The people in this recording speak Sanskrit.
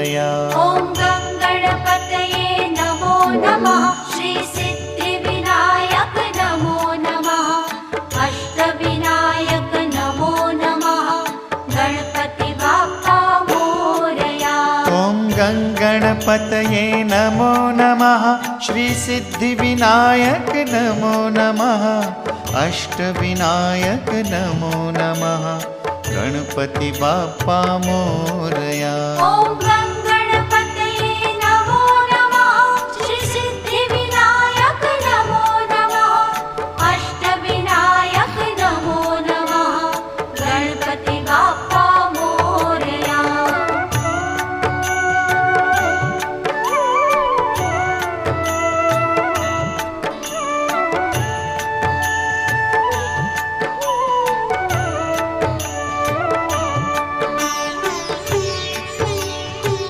मोरया। ॐ गं गणपतये नमो नमः। श्री सिद्धिविनायक नमो नमः। अष्टविनायक नमो नमः। गणपति बाप्पा मोरया। ॐ गं गणपतये नमो नमः। श्री सिद्धिविनायक नमो नमः। अष्टविनायक नमो नमः। गणपति बाप्पा मोरया। ॐ